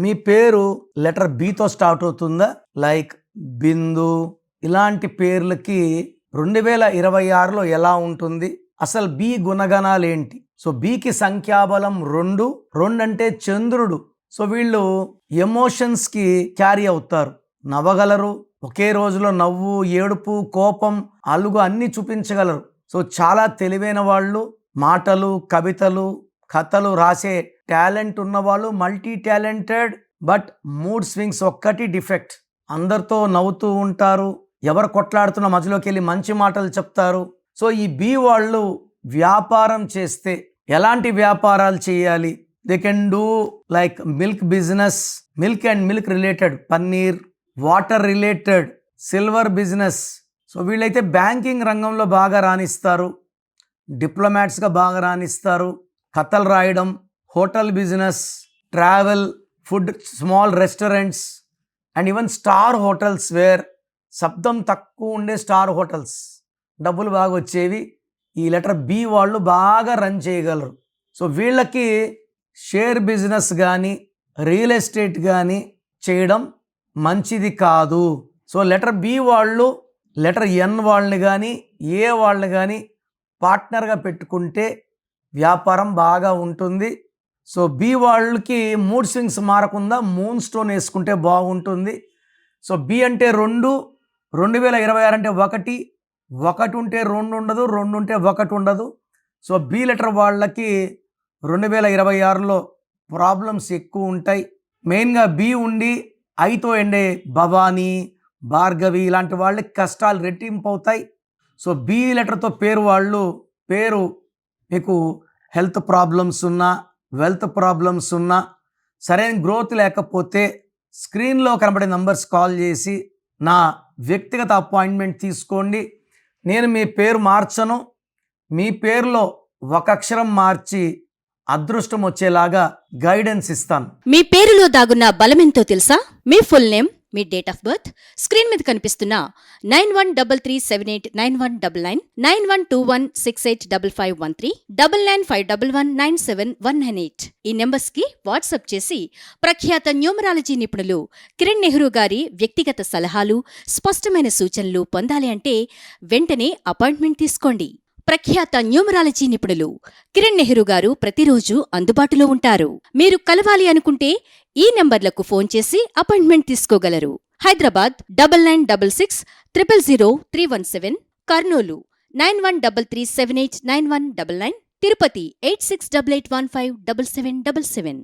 మీ పేరు letter బితో start అవుతుందా? Like బిందు ఇలాంటి పేర్లకి 2026లో ఎలా ఉంటుంది? అసలు బి గుణగణాలు ఏంటి? సో బికి సంఖ్యాబలం 2 అంటే చంద్రుడు. సో వీళ్ళు ఎమోషన్స్కి క్యారీ అవుతారు, నవ్వగలరు, ఒకే రోజులో నవ్వు, ఏడుపు, కోపం, అలుగు అన్నీ చూపించగలరు. సో చాలా తెలివైన వాళ్ళు, మాటలు, కవితలు, కథలు రాసే టాలెంట్ ఉన్నవాళ్ళు, multi talented. But mood swings ఒక్కటి డిఫెక్ట్. అందరితో నవ్వుతూ ఉంటారు, ఎవరు కొట్లాడుతున్న మధ్యలోకి వెళ్ళి మంచి మాటలు చెప్తారు. సో ఈ బి వాళ్ళు వ్యాపారం చేస్తే ఎలాంటి వ్యాపారాలు చేయాలి? They can do like milk business, milk and milk related, paneer, water related, silver business. So వీళ్ళైతే బ్యాంకింగ్ రంగంలో బాగా రాణిస్తారు, డిప్లొమాట్స్గా బాగా రాణిస్తారు, కథలు రాయడం, hotel business, travel, food, small restaurants and even star hotels where శబ్దం తక్కువ ఉండే స్టార్ హోటల్స్ డబ్బులు బాగా వచ్చేవి ఈ లెటర్ బి వాళ్ళు బాగా రన్ చేయగలరు. సో వీళ్ళకి షేర్ బిజినెస్ కానీ రియల్ ఎస్టేట్ కానీ చేయడం మంచిది కాదు. సో లెటర్ బి వాళ్ళు లెటర్ ఎన్ వాళ్ళని కానీ ఏ వాళ్ళని కానీ పార్ట్నర్గా పెట్టుకుంటే వ్యాపారం బాగా ఉంటుంది. సో బి వాళ్ళకి మూడ్ స్వింగ్స్ మారకుండా మూన్ స్టోన్ వేసుకుంటే బాగుంటుంది. సో బి అంటే 2, 2026 అంటే 1, 1 ఉంటే 2 ఉండదు, 2 ఉంటే 1 ఉండదు. సో బి లెటర్ వాళ్ళకి 2026లో ప్రాబ్లమ్స్ ఎక్కువ ఉంటాయి. మెయిన్గా బి ఉండి ఐతో ఎండే భవానీ, భార్గవి ఇలాంటి వాళ్ళకి కష్టాలు రెట్టింపు అవుతాయి. సో బి లెటర్తో పేరు మీకు హెల్త్ ప్రాబ్లమ్స్ ఉన్నా, వెల్త్ ప్రాబ్లమ్స్ ఉన్నా, సరైన గ్రోత్ లేకపోతే స్క్రీన్లో కనబడే నంబర్స్ కాల్ చేసి నా వ్యక్తిగత అపాయింట్మెంట్ తీసుకోండి. నేను మీ పేరు మార్చను, మీ పేరులో ఒక అక్షరం మార్చి అదృష్టం వచ్చేలాగా గైడెన్స్ ఇస్తాను. మీ పేరులో దాగున్న బలమెంతో తెలుసా? మీ ఫుల్ నేమ్, మీ డేట్ ఆఫ్ బర్త్, స్క్రీన్ మీద కనిపిస్తున్న 9133789199, 9121685513, 9951197198 ఈ నెంబర్స్ కి వాట్సాప్ చేసి ప్రఖ్యాత న్యూమరాలజీ నిపుణులు కిరణ్ నెహ్రూ గారి వ్యక్తిగత సలహాలు, స్పష్టమైన సూచనలు పొందాలి అంటే వెంటనే అపాయింట్మెంట్ తీసుకోండి. ప్రఖ్యాత న్యూమరాలజీ నిపుణులు కిరణ్ నెహ్రూ గారు ప్రతిరోజు అందుబాటులో ఉంటారు. మీరు కలవాలి అనుకుంటే ఈ నెంబర్లకు ఫోన్ చేసి అపాయింట్మెంట్ తీసుకోగలరు. హైదరాబాద్ 9966000317, కర్నూలు 9133789199, తిరుపతి 8688157777.